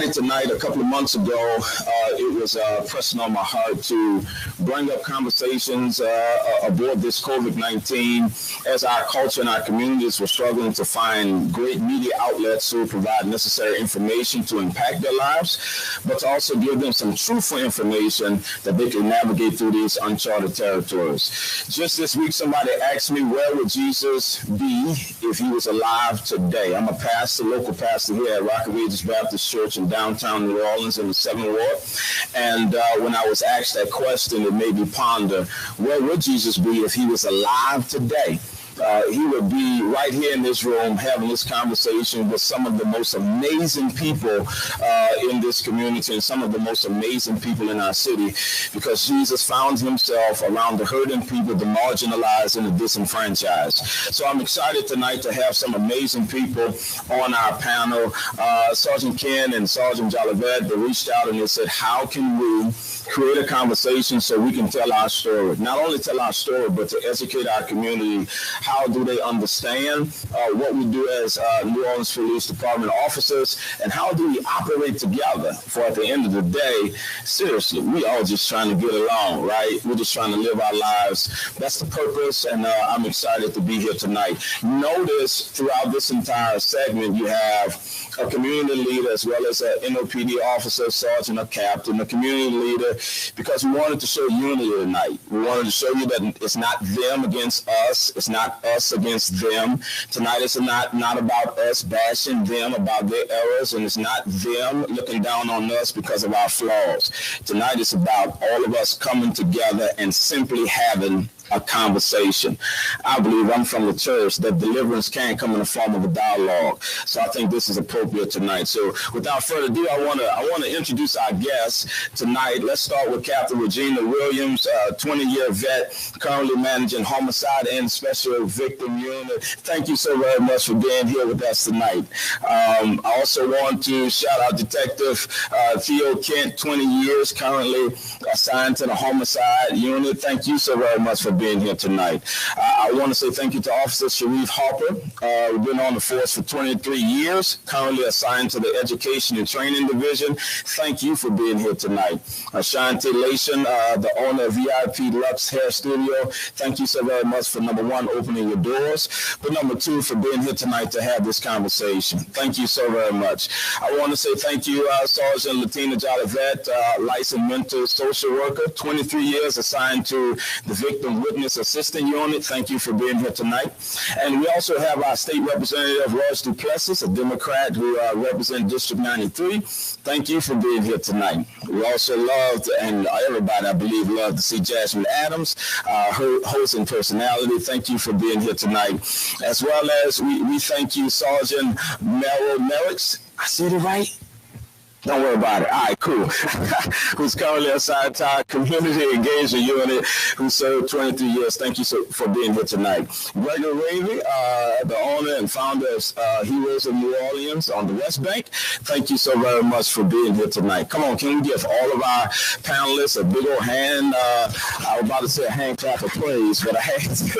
excited tonight. A couple of months ago, it was pressing on my heart to bring up conversations aboard this COVID-19 as our culture and our communities were struggling to find great media outlets to provide necessary information to impact their lives, but to also give them some truthful information that they can navigate through these uncharted territories. Just this week, somebody asked me, where would Jesus be if he was alive today? I'm a pastor, local pastor here at Rock of Ages Baptist Church in downtown New Orleans in the 7th Ward. And when I was asked that question, it made me ponder, where would Jesus be if he was alive today? He would be right here in this room having this conversation with some of the most amazing people in this community and some of the most amazing people in our city, because Jesus found himself around the hurting people, the marginalized, and the disenfranchised. So I'm excited tonight to have some amazing people on our panel. Sergeant Ken and Sergeant Jolivet, they reached out and they said, how can we create a conversation so we can tell our story? Not only tell our story, but to educate our community. How do they understand what we do as New Orleans Police Department officers, and how do we operate together? For at the end of the day, seriously, we all just trying to get along, right? We're just trying to live our lives. That's the purpose, and I'm excited to be here tonight. Notice throughout this entire segment, you have a community leader as well as an NOPD officer, sergeant, or captain, a community leader, because we wanted to show unity tonight. We wanted to show you that it's not them against us. It's not us against them. Tonight it's not about us bashing them about their errors, and it's not them looking down on us because of our flaws. Tonight it's about all of us coming together and simply having a conversation. I believe, I'm from the church, that deliverance can come in the form of a dialogue. So I think this is appropriate tonight. So without further ado, I want to introduce our guests tonight. Let's start with Captain Regina Williams, 20-year vet, currently managing homicide and special victim unit. Thank you so very much for being here with us tonight. I also want to shout out Detective Theo Kent, 20 years, currently assigned to the homicide unit. Thank you so very much for being here tonight. I want to say thank you to Officer Sharif Harper. We've been on the force for 23 years, currently assigned to the Education and Training Division. Thank you for being here tonight. Shantae Lation, the owner of VIP Lux Hair Studio. Thank you so very much for, number one, opening your doors, but number two, for being here tonight to have this conversation. Thank you so very much. I want to say thank you, Sergeant Latina Jolivet, licensed mental social worker, 23 years assigned to the Victim Witness Assistant Unit. Thank you for being here tonight. And we also have our state representative, Royce Duplessis, a Democrat who represents District 93. Thank you for being here tonight. We also loved, and everybody, I believe, loved to see Jasmine Adams, her host and personality. Thank you for being here tonight. As well as we thank you, Sergeant Merrill Merricks. I said it right? Don't worry about it. All right, cool. Who's currently assigned to our community engagement unit, who served 23 years. Thank you for being here tonight. Gregory Ravy, the owner and founder of Heroes of New Orleans on the West Bank. Thank you so very much for being here tonight. Come on, can we give all of our panelists a big old hand? I was about to say a hand clap of praise, but a hand.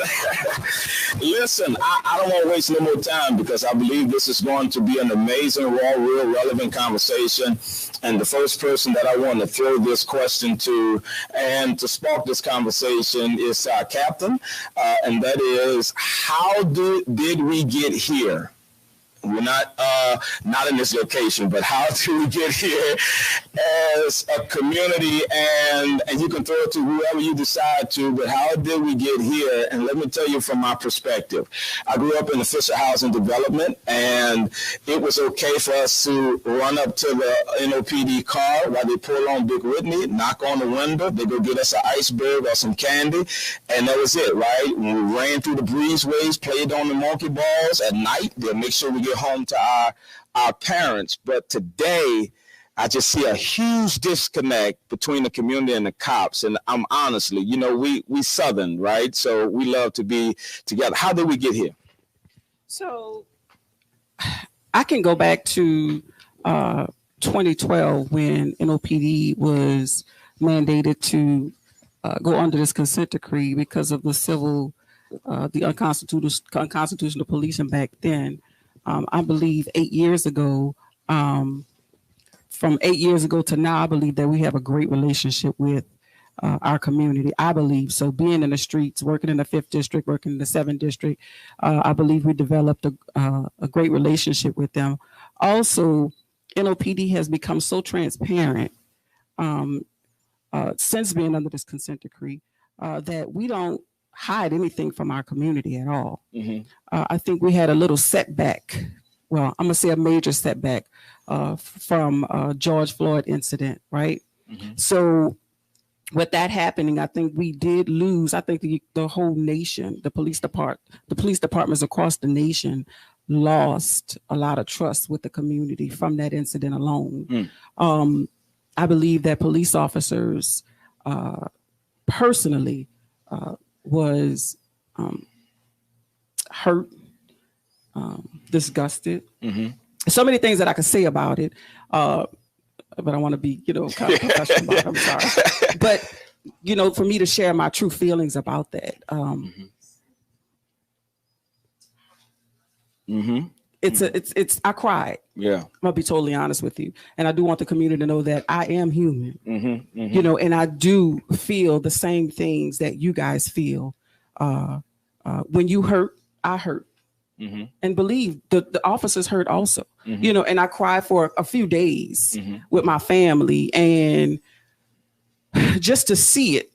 Listen, I don't want to waste no more time, because I believe this is going to be an amazing, raw, real, relevant conversation. And the first person that I want to throw this question to and to spark this conversation is our captain, and that is, how did we get here? We're not in this location, but how did we get here as a community? And you can throw it to whoever you decide to, but how did we get here? And let me tell you from my perspective. I grew up in the Fisher Housing Development, and it was okay for us to run up to the NOPD car while they pull on Big Whitney, knock on the window, they go get us an iceberg or some candy, and that was it, right? When we ran through the breezeways, played on the monkey balls at night, they'll make sure we get home to our parents. But today, I just see a huge disconnect between the community and the cops. And I'm honestly, we Southern, right? So we love to be together. How did we get here? So I can go back to 2012 when NOPD was mandated to go under this consent decree because of the unconstitutional policing back then. I believe 8 years ago, from 8 years ago to now, I believe that we have a great relationship with our community. I believe so. Being in the streets, working in the 5th district, working in the 7th district, I believe we developed a great relationship with them. Also, NOPD has become so transparent since being under this consent decree that we don't hide anything from our community at all. I think we had a little setback. Well, I'm gonna say a major setback from George Floyd incident, right? So with that happening, I think we did lose. I think the whole nation, the police departments across the nation lost a lot of trust with the community from that incident alone. I believe that police officers personally was hurt, disgusted. So many things that I could say about it, but I want to be, kind of professional about it. I'm sorry. But, for me to share my true feelings about that, I cried. Yeah. I'm gonna be totally honest with you. And I do want the community to know that I am human, and I do feel the same things that you guys feel. When you hurt, I hurt. And believe the officers hurt also, and I cried for a few days with my family, and just to see it,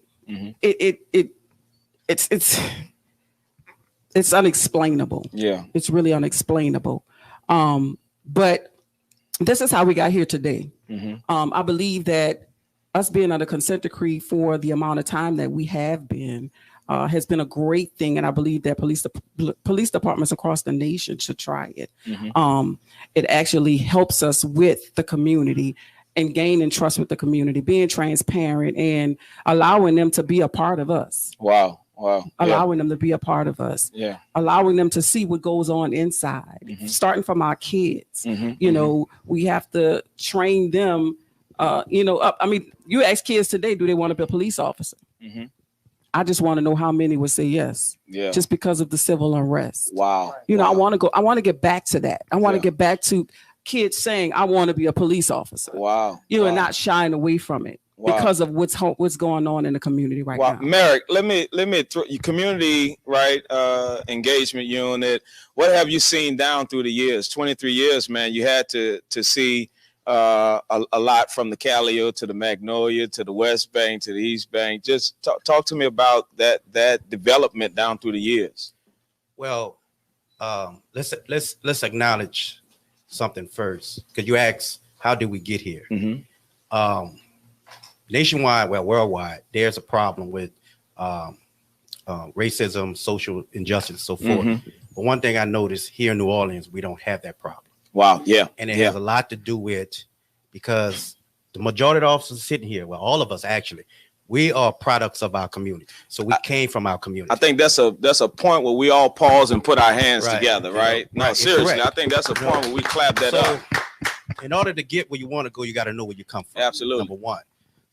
it's unexplainable. Yeah. It's really unexplainable. But this is how we got here today. I believe that us being under consent decree for the amount of time that we have been has been a great thing. And I believe that police departments across the nation should try it. It actually helps us with the community and gaining trust with the community, being transparent and allowing them to be a part of us. Wow. Allowing them to be a part of us. Yeah. Allowing them to see what goes on inside, starting from our kids. We have to train them, up. I mean, you ask kids today, do they want to be a police officer? I just want to know how many would say yes. Yeah. Just because of the civil unrest. Wow. I want to get back to that. I want to get back to kids saying, I want to be a police officer. Wow. And not shying away from it. Wow. Because of what's going on in the community right now. Merrick, let me throw your community engagement unit. What have you seen down through the years? 23 years, man. You had to see a lot from the Callio to the Magnolia to the West Bank to the East Bank. Just talk to me about that development down through the years. Well, let's acknowledge something first, because you asked, how did we get here? Nationwide, worldwide, there's a problem with racism, social injustice, and so forth. But one thing I noticed here in New Orleans, we don't have that problem. Wow, yeah. And it has a lot to do with, because the majority of the officers sitting here, well, all of us actually, we are products of our community. So we came from our community. I think that's a point where we all pause and put our hands together, right? No, seriously, I think that's a point where we clap that up. In order to get where you want to go, you got to know where you come from. Absolutely. Number one.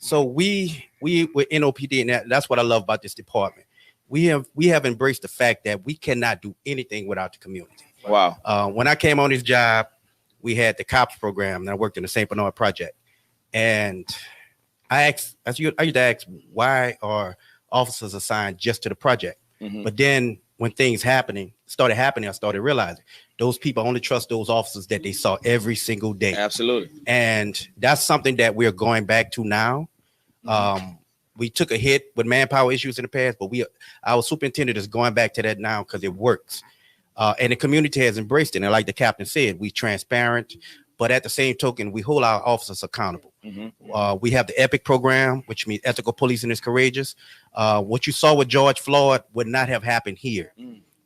So we with NOPD, and that's what I love about this department. We have embraced the fact that we cannot do anything without the community. Wow. When I came on this job, we had the COPS program, and I worked in the St. Bernard project. And I used to ask, why are officers assigned just to the project? But then when things started happening, I started realizing those people only trust those officers that they saw every single day. Absolutely. And that's something that we're going back to now. We took a hit with manpower issues in the past, but our superintendent is going back to that now because it works. And the community has embraced it. And like the captain said, we're transparent, but at the same token, we hold our officers accountable. We have the EPIC program, which means ethical policing is courageous. What you saw with George Floyd would not have happened here,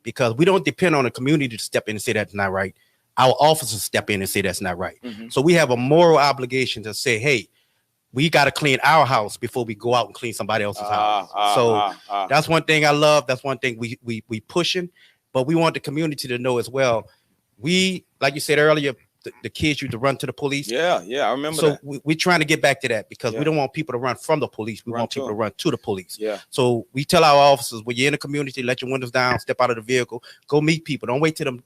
because we don't depend on the community to step in and say that's not right. Our officers step in and say that's not right. So we have a moral obligation to say, hey, we got to clean our house before we go out and clean somebody else's house. So that's one thing I love. That's one thing we pushing, but we want the community to know as well. We, like you said earlier, the kids used to run to the police. Yeah, I remember that. So we're trying to get back to that, because we don't want people to run from the police. We want people to run to the police. Yeah. So we tell our officers, when you're in the community, let your windows down, step out of the vehicle, go meet people. Don't wait till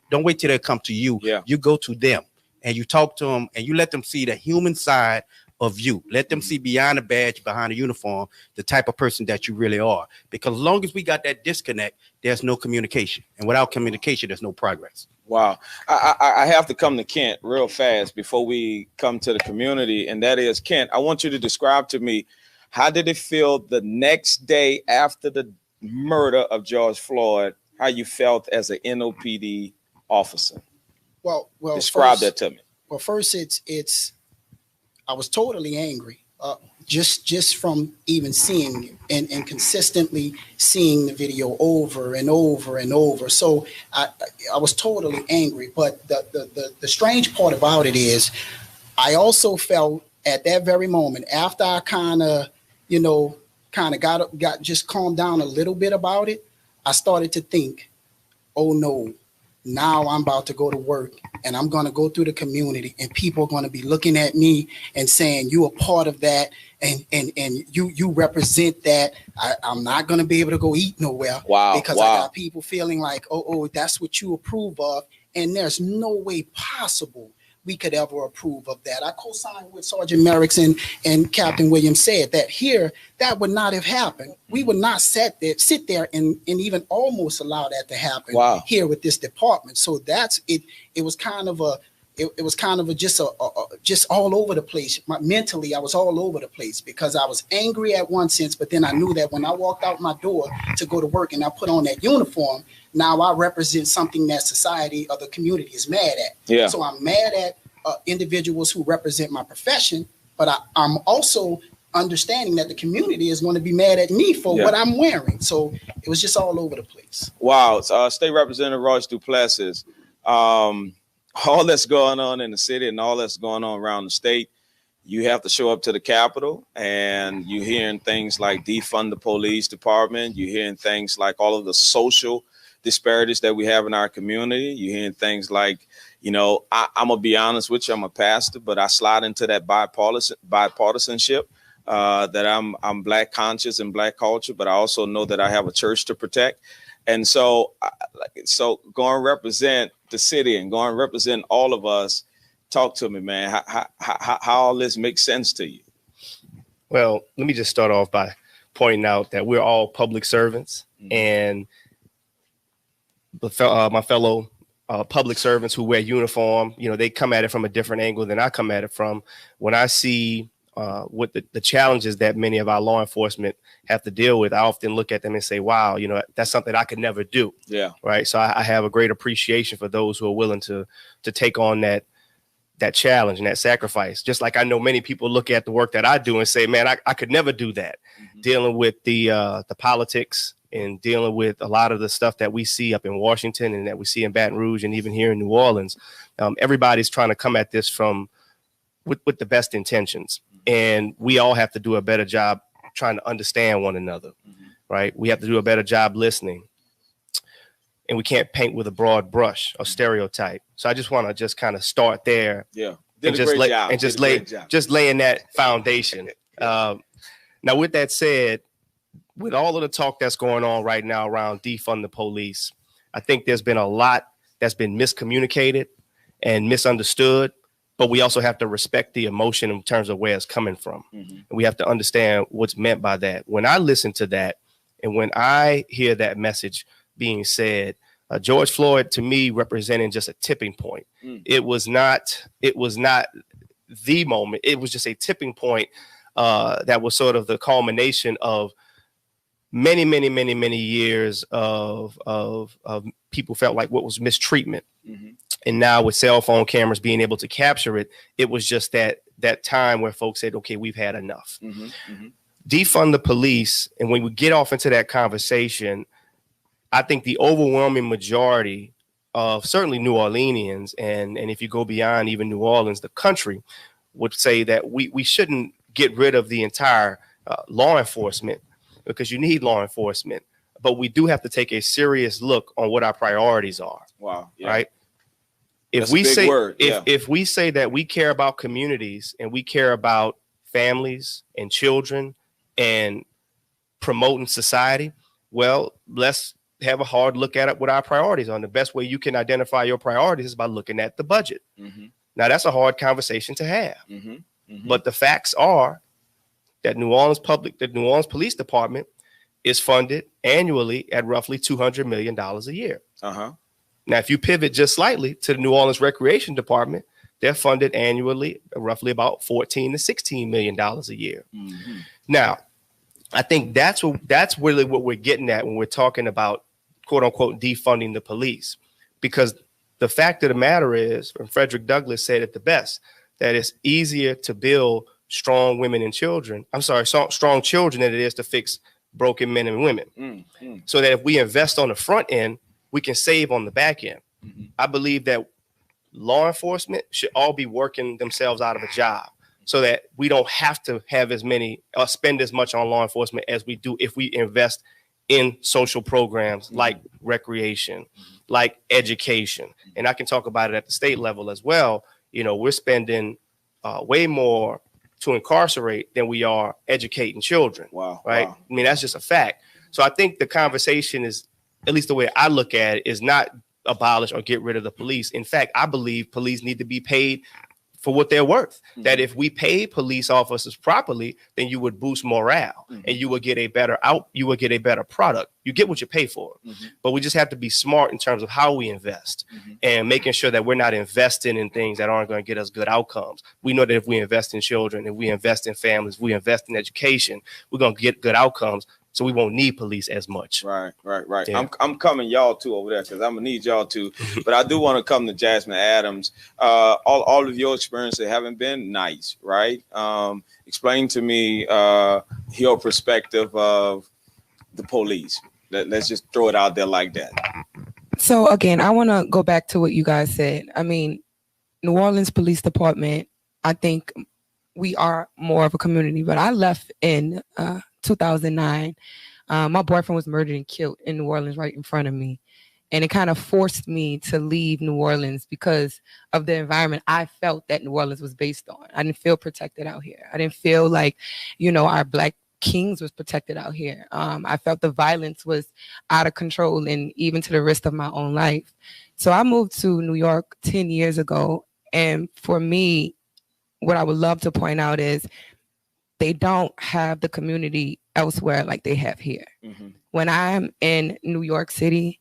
they come to you. Yeah. You go to them and you talk to them and you let them see the human side of you. Let them see beyond the badge, behind the uniform, the type of person that you really are. Because as long as we got that disconnect, there's no communication. And without communication, there's no progress. Wow. I have to come to Kent real fast before we come to the community. And that is, Kent, I want you to describe to me, how did it feel the next day after the murder of George Floyd, how you felt as an NOPD officer? Well, describe that to me. Well, first, I was totally angry, just from even seeing and consistently seeing the video over and over and over. So I was totally angry. But the strange part about it is, I also felt at that very moment, after I kind of got just calmed down a little bit about it, I started to think, oh no, now I'm about to go to work and I'm going to go through the community and people are going to be looking at me and saying, you are part of that and you represent that. I'm not going to be able to go eat nowhere. Because I got people feeling like, oh, that's what you approve of. And there's no way possible we could ever approve of that. I co-signed with Sergeant Merrick's and Captain Williams said that here, that would not have happened. We would not sit there and even almost allow that to happen here with this department. So that's it. It was kind of just all over the place. Mentally, I was all over the place because I was angry at one sense, but then I knew that when I walked out my door to go to work and I put on that uniform, now I represent something that society or the community is mad at. Yeah. So I'm mad at individuals who represent my profession, but I'm also understanding that the community is going to be mad at me for what I'm wearing. So it was just all over the place. Wow. State Representative Royce Duplessis, all that's going on in the city and all that's going on around the state, you have to show up to the Capitol, and you're hearing things like defund the police department. You're hearing things like all of the social disparities that we have in our community. You're hearing things like, I'm going to be honest with you, I'm a pastor, but I slide into that bipartisanship, that I'm Black conscious and Black culture, but I also know that I have a church to protect. And so go and represent the city and go and represent all of us. Talk to me, man. How all this makes sense to you? Well, let me just start off by pointing out that we're all public servants, and my fellow public servants who wear uniform, they come at it from a different angle than I come at it from. When I see what the challenges that many of our law enforcement have to deal with, I often look at them and say, wow, that's something I could never do. Yeah. Right. So I have a great appreciation for those who are willing to take on that challenge and that sacrifice. Just like I know many people look at the work that I do and say, man, I could never do that. Dealing with the politics and dealing with a lot of the stuff that we see up in Washington and that we see in Baton Rouge and even here in New Orleans. Everybody's trying to come at this with the best intentions. And we all have to do a better job trying to understand one another, right? We have to do a better job listening. And we can't paint with a broad brush or stereotype. So I just want to just kind of start there. Yeah. Just laying that foundation. Now, with that said, with all of the talk that's going on right now around defund the police, I think there's been a lot that's been miscommunicated and misunderstood, but we also have to respect the emotion in terms of where it's coming from. And we have to understand what's meant by that. When I listen to that and when I hear that message being said, George Floyd, to me, representing just a tipping point. It was not the moment. It was just a tipping point that was sort of the culmination of many years of people felt like what was mistreatment. And now with cell phone cameras being able to capture it, it was just that time where folks said, okay, we've had enough. Defund the police. And when we get off into that conversation, I think the overwhelming majority of certainly New Orleanians, and if you go beyond even New Orleans, the country would say that we shouldn't get rid of the entire law enforcement, because you need law enforcement. But we do have to take a serious look on what our priorities are. Wow. Yeah. Right. If we say if we say that we care about communities and we care about families and children and promoting society, well, let's have a hard look at it, what our priorities are. And the best way you can identify your priorities is by looking at the budget. Now, that's a hard conversation to have. But the facts are that the New Orleans Police Department is funded annually at roughly $200 million a year. Now, if you pivot just slightly to the New Orleans Recreation Department, they're funded annually roughly about $14 to $16 million a year. Now, I think that's really what we're getting at when we're talking about, quote unquote, defunding the police, because the fact of the matter is, and Frederick Douglass said it the best, that it's easier to build strong women and children. Strong children than it is to fix broken men and women. So that if we invest on the front end, we can save on the back end. I believe that law enforcement should all be working themselves out of a job so that we don't have to have as many spend as much on law enforcement as we do if we invest in social programs like recreation, like education. And I can talk about it at the state level as well. You know, we're spending way more to incarcerate than we are educating children. Wow. Right. Wow. I mean, that's just a fact. So I think the conversation is, at least the way I look at it, is not abolish or get rid of the police. In fact, I believe police need to be paid for what they're worth. That if we pay police officers properly, then you would boost morale and you would get a better product. You get what you pay for. But we just have to be smart in terms of how we invest and making sure that we're not investing in things that aren't going to get us good outcomes. We know that if we invest in children, if we invest in families, if we invest in education, we're going to get good outcomes. So we won't need police as much. Right. Yeah. I'm coming y'all too over there because I'm gonna need y'all too. But I do want to come to Jasmine Adams. All of your experiences haven't been nice, right? Explain to me your perspective of the police. Let's just throw it out there like that. So again, I want to go back to what you guys said. I mean, New Orleans Police Department, I think we are more of a community, but I left in 2009. My boyfriend was murdered and killed in New Orleans right in front of me. And it kind of forced me to leave New Orleans because of the environment I felt that New Orleans was based on. I didn't feel protected out here. I didn't feel like, you know, our Black kings was protected out here. I felt the violence was out of control and even to the risk of my own life. So I moved to New York 10 years ago. And for me, what I would love to point out is they don't have the community elsewhere like they have here. When I'm in New York City,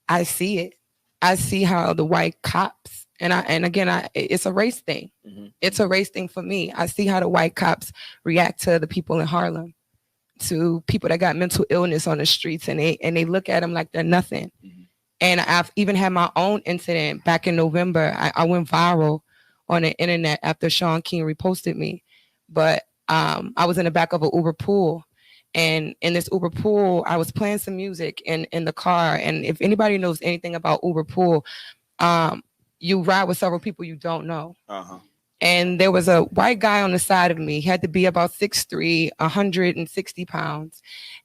I see it. I see how the white cops, it's a race thing. It's a race thing for me. I see how the white cops react to the people in Harlem, to people that got mental illness on the streets, and they look at them like they're nothing. And I've even had my own incident back in November. I went viral on the internet after Sean King reposted me. But I was in the back of an Uber pool. And in this Uber pool, I was playing some music in the car. And if anybody knows anything about Uber pool, you ride with several people you don't know. And there was a white guy on the side of me. He had to be about 6'3", 160 pounds.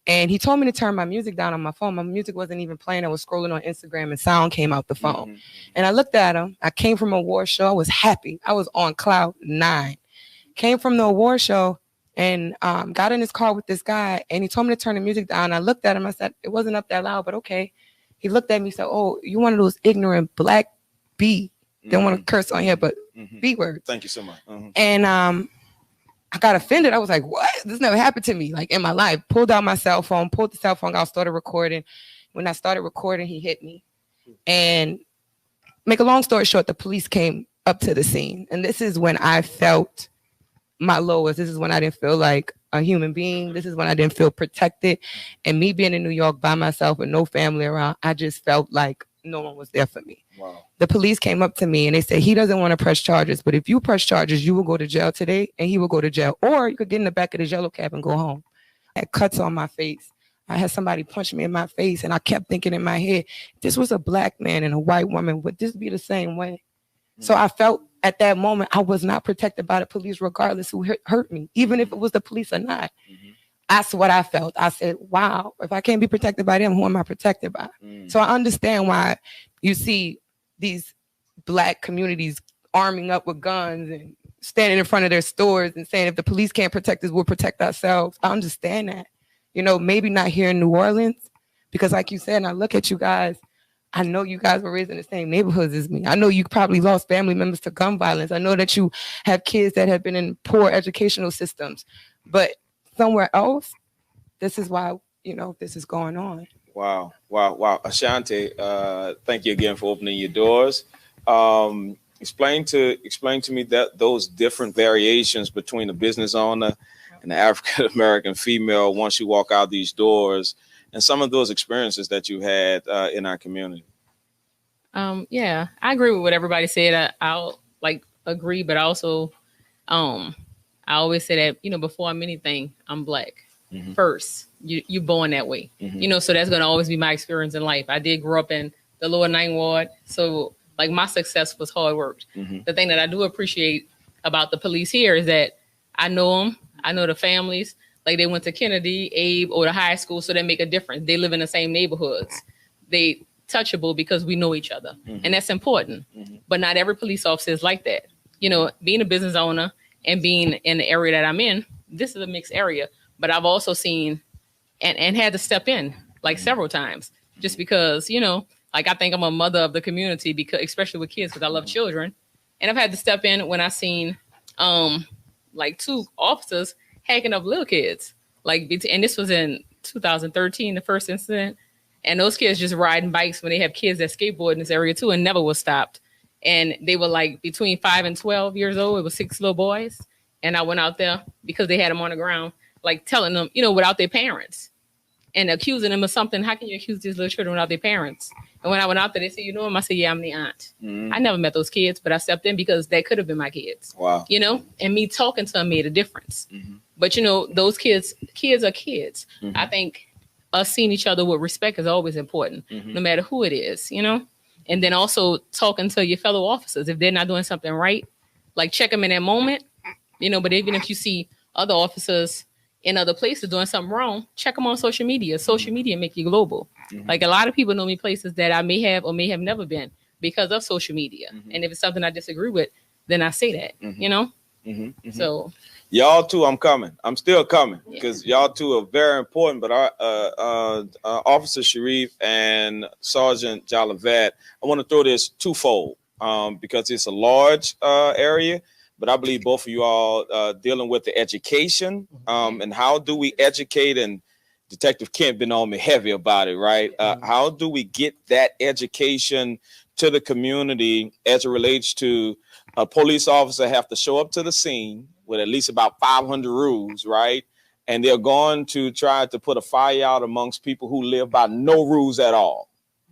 And he told me to turn my music down on my phone. My music wasn't even playing. I was scrolling on Instagram and sound came out the phone. And I looked at him. I came from a award show. I was happy. I was on cloud 9. Came from the award show and got in his car with this guy. And he told me to turn the music down. I looked at him. I said, it wasn't up that loud, but okay. He looked at me and said, oh, you one of those ignorant Black B. Don't want to curse on here, but B words. Thank you so much. And I got offended. I was like, what? This never happened to me, like in my life. Pulled out my cell phone, pulled the cell phone out, started recording. When I started recording, he hit me. And make a long story short, the police came up to the scene. And this is when I felt my lowest. This is when I didn't feel like a human being. This is when I didn't feel protected. And me being in New York by myself with no family around, I just felt like no one was there for me. Wow. The police came up to me and they said, he doesn't want to press charges, but if you press charges, you will go to jail today and he will go to jail. Or you could get in the back of the yellow cab and go home. I had cuts on my face. I had somebody punch me in my face and I kept thinking in my head, this was a Black man and a white woman. Would this be the same way? So I felt at that moment, I was not protected by the police, regardless who hurt me, even if it was the police or not. That's what I felt. I said, wow, if I can't be protected by them, who am I protected by? So I understand why you see these Black communities arming up with guns and standing in front of their stores and saying, if the police can't protect us, we'll protect ourselves. I understand that. You know, maybe not here in New Orleans, because like you said, and I look at you guys, I know you guys were raised in the same neighborhoods as me. I know you probably lost family members to gun violence. I know that you have kids that have been in poor educational systems, but somewhere else, this is why, this is going on. Wow. Ashanti, thank you again for opening your doors. Explain to me that those different variations between the business owner and the African American female once you walk out these doors, and some of those experiences that you had in our community. Yeah, I agree with what everybody said. I'll agree, but also, I always say that, before I'm anything, I'm Black. Mm-hmm. First, you're born that way, mm-hmm. So that's going to always be my experience in life. I did grow up in the lower 9th ward. So my success was hard work. Mm-hmm. The thing that I do appreciate about the police here is that I know them. I know the families. They went to Kennedy, Abe, or the high school, so they make a difference. They live in the same neighborhoods. They touchable because we know each other. Mm-hmm. And that's important. Mm-hmm. But not every police officer is like that. Being a business owner and being in the area that I'm in, this is a mixed area. But I've also seen and had to step in several times just because, I think I'm a mother of the community, because especially with kids, because I love children. And I've had to step in when I seen 2 officers hacking up little kids. And this was in 2013, the first incident. And those kids just riding bikes when they have kids that skateboard in this area too, and never was stopped. And they were between 5 and 12 years old. It was 6 little boys. And I went out there because they had them on the ground, telling them, without their parents and accusing them of something. How can you accuse these little children without their parents? And when I went out there, they said, I said, yeah, I'm the aunt. Mm-hmm. I never met those kids, but I stepped in because they could have been my kids. Wow. And me talking to them made a difference. Mm-hmm. But, those kids are kids. Mm-hmm. I think us seeing each other with respect is always important, mm-hmm. no matter who it is, And then also talking to your fellow officers. If they're not doing something right, check them in that moment, but even if you see other officers in other places doing something wrong, check them on social media. Social media make you global. Mm-hmm. A lot of people know me places that I may have or may have never been because of social media. Mm-hmm. And if it's something I disagree with, then I say that, mm-hmm. Mm-hmm. Mm-hmm. So y'all too, I'm coming. I'm still coming because y'all two are very important. But our Officer Sharif and Sergeant Jolivet, I want to throw this twofold because it's a large area. But I believe both of you all dealing with the education and how do we educate, and Detective Kent been on me heavy about it, right? How do we get that education to the community as it relates to a police officer have to show up to the scene with at least about 500 rules, right? And they're going to try to put a fire out amongst people who live by no rules at all.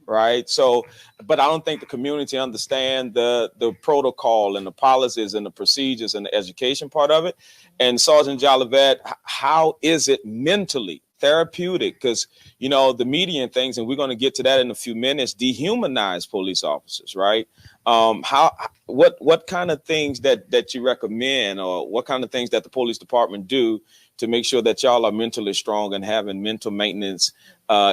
Right. So, but I don't think the community understand the protocol and the policies and the procedures and the education part of it. And Sergeant Jolivet, how is it mentally therapeutic? Because, the media and things, and we're going to get to that in a few minutes, dehumanize police officers. Right. What kind of things that you recommend, or what kind of things that the police department do to make sure that y'all are mentally strong and having mental maintenance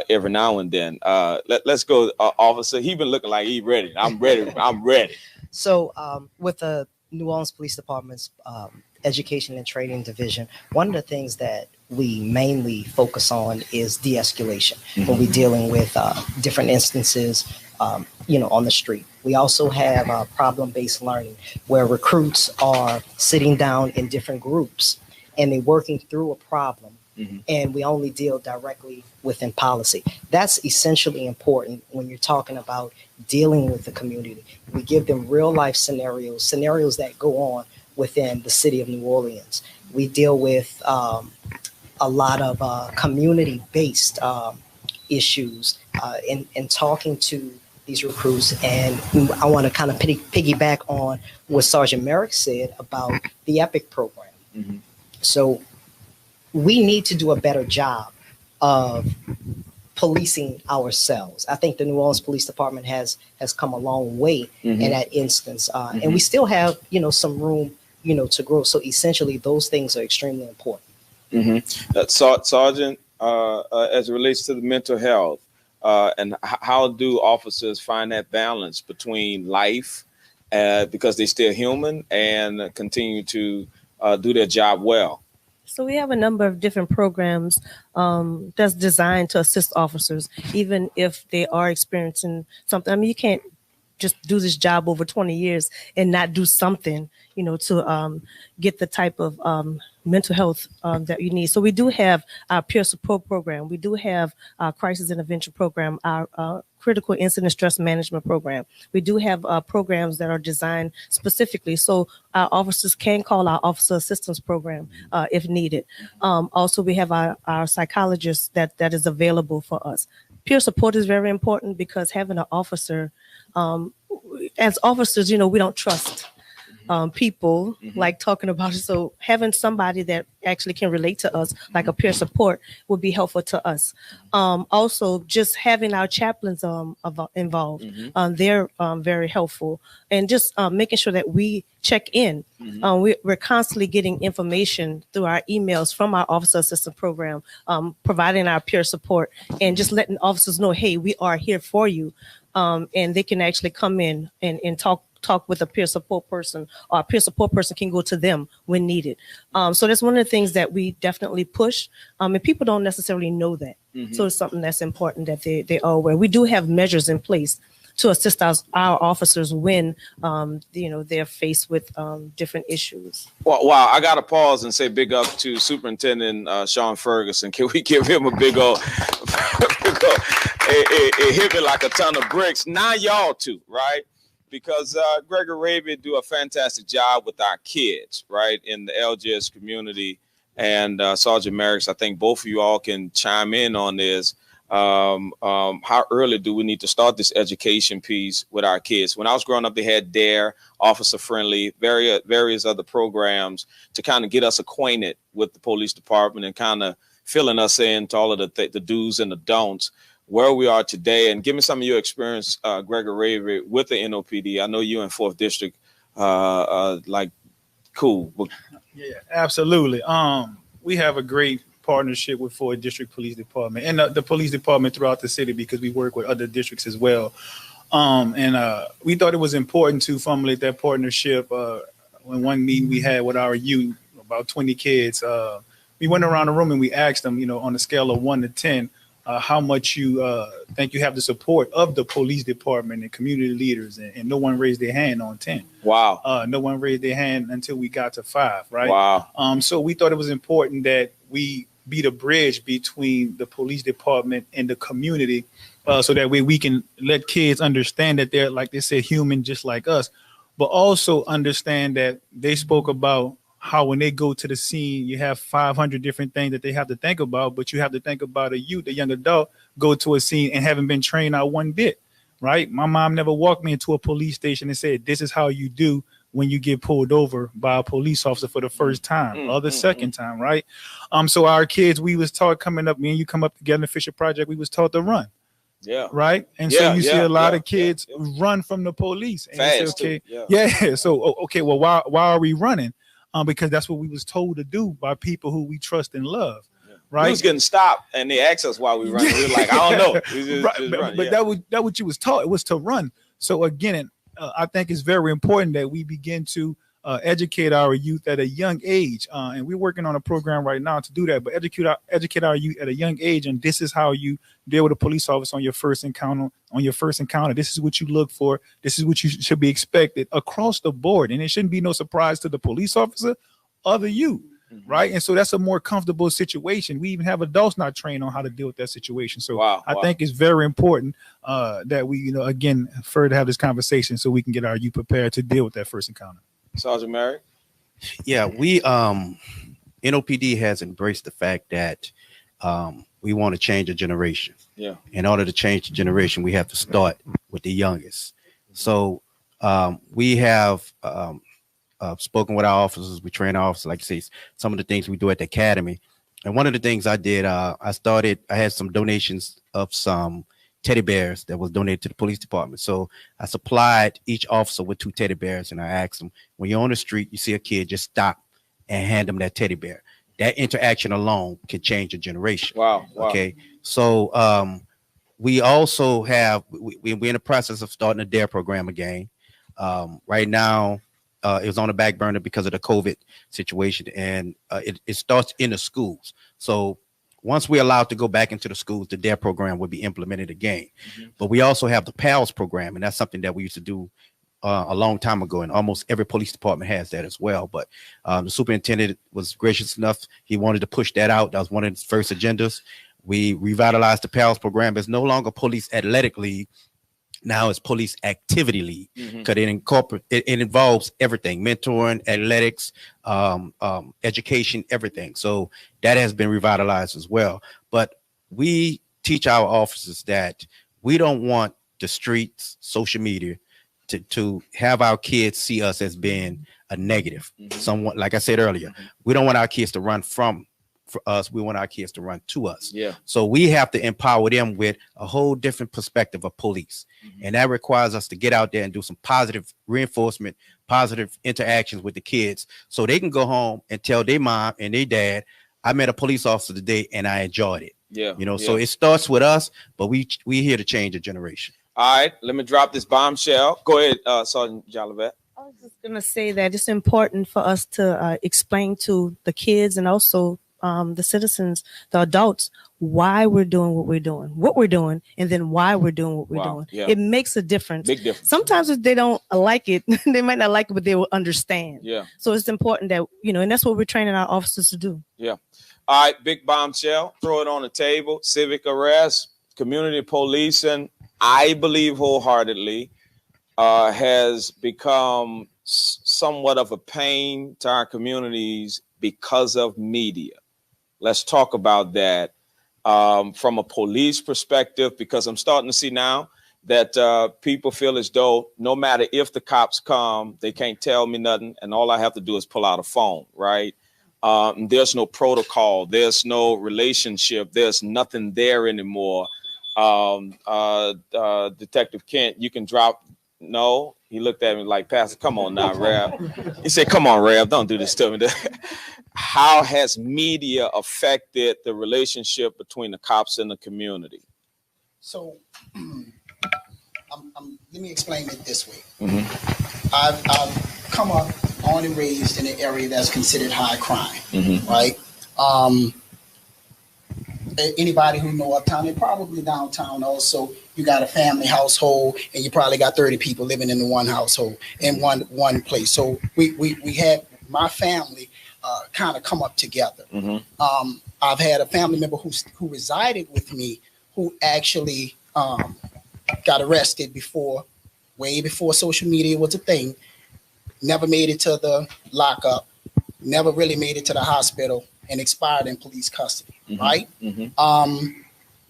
every now and then? Let's go, officer. He been looking like he ready. I'm ready. I'm ready. So with the New Orleans Police Department's Education and Training Division, one of the things that we mainly focus on is de-escalation when we're dealing with different instances, on the street. We also have problem-based learning where recruits are sitting down in different groups and they're working through a problem. Mm-hmm. And we only deal directly within policy. That's essentially important when you're talking about dealing with the community. We give them real life scenarios that go on within the city of New Orleans. We deal with a lot of community-based issues in talking to these recruits. And I want to kind of piggyback on what Sergeant Merrick said about the EPIC program. Mm-hmm. So we need to do a better job of policing ourselves. I think the New Orleans Police Department has come a long way in that instance. And we still have, some room, to grow. So essentially, those things are extremely important. Sergeant, as it relates to the mental health, and how do officers find that balance between life, because they're still human, and continue to do their job well? So we have a number of different programs that's designed to assist officers, even if they are experiencing something. I mean, you can't just do this job over 20 years and not do something, to get the type of mental health that you need. So we do have our peer support program. We do have our crisis intervention program, our critical incident stress management program. We do have programs that are designed specifically so our officers can call our officer assistance program if needed. Also, we have our psychologists that is available for us. Peer support is very important because having an officer, as officers, we don't trust people like talking about it. So having somebody that actually can relate to us, like a peer support, would be helpful to us. Also, just having our chaplains involved, they're very helpful. And just making sure that we check in. We're constantly getting information through our emails from our officer assistant program, providing our peer support and just letting officers know, hey, we are here for you. And they can actually come in and talk with a peer support person, or a peer support person can go to them when needed. So that's one of the things that we definitely push. And people don't necessarily know that. So it's something that's important that they are aware. We do have measures in place to assist our officers when, they're faced with different issues. Well, wow, I got to pause and say big up to Superintendent Sean Ferguson. Can we give him a big old, it hit me like a ton of bricks. Now y'all too, right? Because Gregory Raby do a fantastic job with our kids, right, in the LGS community. And Sergeant Merricks, I think both of you all can chime in on this. How early do we need to start this education piece with our kids? When I was growing up, they had DARE, Officer Friendly, various other programs to kind of get us acquainted with the police department and kind of filling us in to all of the do's and the don'ts. Where we are today, and give me some of your experience, Gregory Raby, with the NOPD. I know you in 4th District, cool. Yeah, absolutely. We have a great partnership with 4th District Police Department and the police department throughout the city because we work with other districts as well. And we thought it was important to formulate that partnership. When one meeting we had with our youth, about 20 kids, we went around the room and we asked them, on a scale of 1 to 10, how much you think you have the support of the police department and community leaders, and no one raised their hand on 10. Wow. No one raised their hand until we got to 5, right? Wow. So we thought it was important that we be the bridge between the police department and the community, so that way we can let kids understand that they're, like they said, human just like us, but also understand that they spoke about how when they go to the scene, you have 500 different things that they have to think about, but you have to think about a youth, a young adult, go to a scene and haven't been trained out one bit, right? My mom never walked me into a police station and said, this is how you do when you get pulled over by a police officer for the first time or the second time, right? So our kids, we was taught coming up, me and you come up together in the Fisher Project, we was taught to run. Yeah. Right. And so you see a lot of kids run from the police. And fast, say, okay, So, okay, well, why are we running? Because that's what we was told to do by people who we trust and love, right? We was getting stopped, and they asked us why we run. We were like, I don't know. But that what you was taught. It was to run. So again, I think it's very important that we begin to educate our youth at a young age, and we're working on a program right now to do that. But educate our youth at a young age, and this is how you deal with a police officer on your first encounter. This is what you look for. This is what you should be expected across the board, and it shouldn't be no surprise to the police officer or the youth, right? And so that's a more comfortable situation. We even have adults not trained on how to deal with that situation. So I think it's very important that we, again, further have this conversation so we can get our youth prepared to deal with that first encounter. Sergeant Merrick? Yeah, we NOPD has embraced the fact that we want to change a generation. Yeah. In order to change the generation, we have to start with the youngest. So we have spoken with our officers. We train our officers, like I say, some of the things we do at the academy. And one of the things I did, I had some donations of some teddy bears that was donated to the police department. So I supplied each officer with 2 teddy bears, and I asked them, when you're on the street, you see a kid, just stop and hand them that teddy bear. That interaction alone can change a generation. Wow. Okay. So we also have, we're in the process of starting a DARE program again. Right now, it was on the back burner because of the COVID situation, and it starts in the schools. So once we're allowed to go back into the schools, the DARE program will be implemented again. But we also have the PALS program, and that's something that we used to do a long time ago, and almost every police department has that as well. But the superintendent was gracious enough. He wanted to push that out. That was one of his first agendas. We revitalized the PALS program. It's no longer Police Athletic League. Now it's Police Activity League, because it involves everything: mentoring, athletics, education, everything. So that has been revitalized as well. But we teach our officers that we don't want the streets, social media, to have our kids see us as being a negative. Someone, like I said earlier, we don't want our kids to run from us. We want our kids to run to us. So we have to empower them with a whole different perspective of police. And that requires us to get out there and do some positive reinforcement, positive interactions with the kids, so they can go home and tell their mom and their dad, I met a police officer today and I enjoyed it. So it starts with us, but we here to change the generation. All right, let me drop this bombshell. Go ahead, Sergeant Jolivet. I was just going to say that it's important for us to explain to the kids and also the citizens, the adults, why we're doing what we're doing, and then why we're doing what we're doing. It makes a difference. Big difference. Sometimes if they don't like it, they might not like it, but they will understand. So it's important that, and that's what we're training our officers to do. All right, big bombshell. Throw it on the table. Civic arrest, community policing, I believe wholeheartedly, has become somewhat of a pain to our communities because of media. Let's talk about that from a police perspective, because I'm starting to see now that people feel as though no matter if the cops come, they can't tell me nothing, and all I have to do is pull out a phone, right? There's no protocol. There's no relationship. There's nothing there anymore. Detective Kent, you can drop. No, he looked at me like, Pastor, come on now, Rev. He said, come on, Rev, don't do this to me. How has media affected the relationship between the cops and the community? So let me explain it this way. I've come up, born and raised in an area that's considered high crime, right? Anybody who know uptown and probably downtown also, you got a family household and you probably got 30 people living in the one household in one place. So we had my family kind of come up together. I've had a family member who resided with me who actually got arrested way before social media was a thing. Never made it to the lockup, never really made it to the hospital, and expired in police custody, right?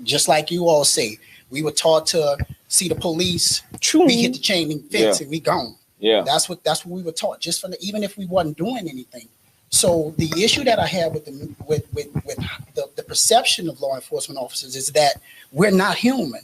Just like you all say, we were taught to see the police, we hit the chain link fence and we gone. That's what we were taught, just from even if we wasn't doing anything. So the issue that I have with the perception of law enforcement officers is that we're not human.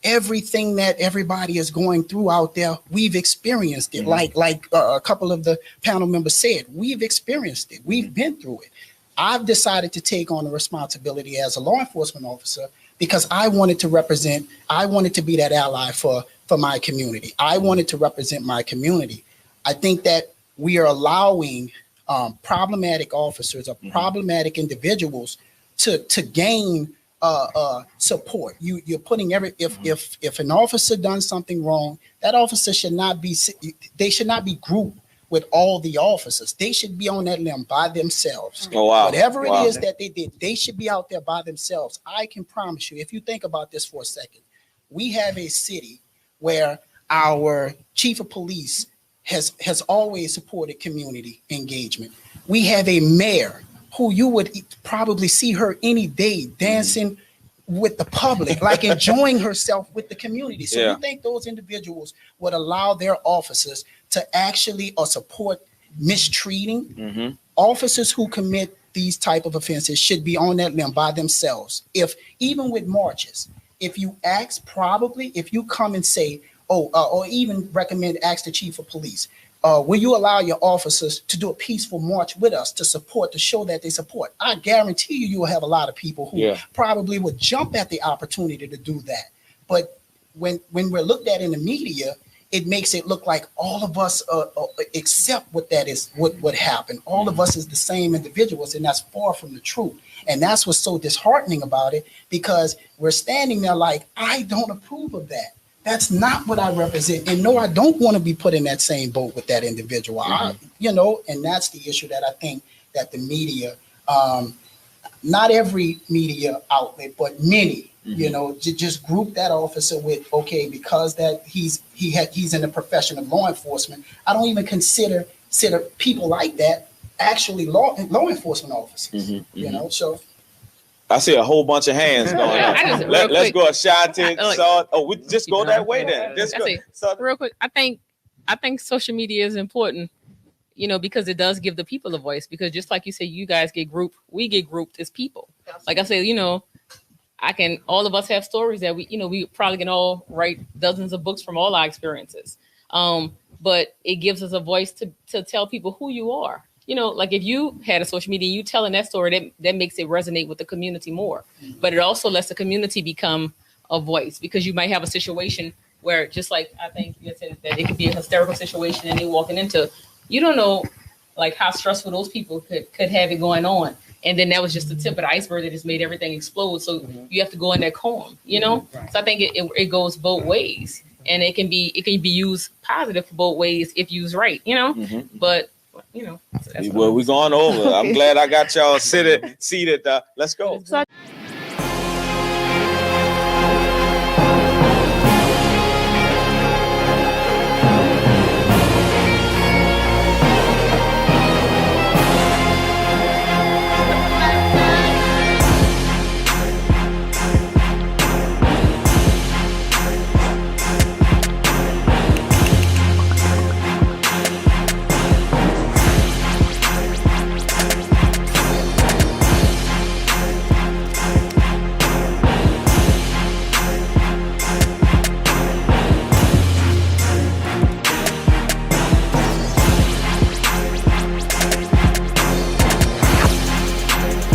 Everything that everybody is going through out there, we've experienced it. Like a couple of the panel members said, we've experienced it. We've been through it. I've decided to take on the responsibility as a law enforcement officer because I wanted to be that ally for my community. I wanted to represent my community. I think that we are allowing problematic officers or problematic individuals to gain support. You're putting if an officer done something wrong, that officer should not be grouped with all the officers. They should be on that limb by themselves. Whatever it is that they did, they should be out there by themselves. I can promise you, if you think about this for a second, we have a city where our chief of police has always supported community engagement. We have a mayor who you would probably see her any day dancing with the public, like enjoying herself with the community. So you think those individuals would allow their officers to actually support mistreating? Officers who commit these type of offenses should be on that limb by themselves. If even with marches, if you come and say, or even recommend, ask the chief of police, will you allow your officers to do a peaceful march with us to show that they support? I guarantee you will have a lot of people who probably would jump at the opportunity to do that. But when we're looked at in the media, it makes it look like all of us accept what that is, what happened. All of us is the same individuals, and that's far from the truth. And that's what's so disheartening about it, because we're standing there like, I don't approve of that. That's not what I represent. And no, I don't want to be put in that same boat with that individual. And that's the issue that I think that the media, not every media outlet, but many, just group that officer with, okay, because that he's in the profession of law enforcement. I don't even consider people like that actually law enforcement officers. So I see a whole bunch of hands going on. Let's go, Ashanti. We just go that way then. Real quick, I think social media is important, because it does give the people a voice. Because just like you say, you guys get grouped, we get grouped as people. Like I said, all of us have stories that we probably can all write dozens of books from all our experiences. But it gives us a voice to tell people who you are. Like if you had a social media, you telling that story, that makes it resonate with the community more. But it also lets the community become a voice, because you might have a situation where, just like I think you said, that it could be a hysterical situation and they walking into, you don't know like how stressful those people could have it going on. And then that was just the tip of the iceberg that just made everything explode. So you have to go in there calm, So I think it goes both ways, and it can be used positive for both ways if used right, But we're going over. I'm glad I got y'all seated. Let's go.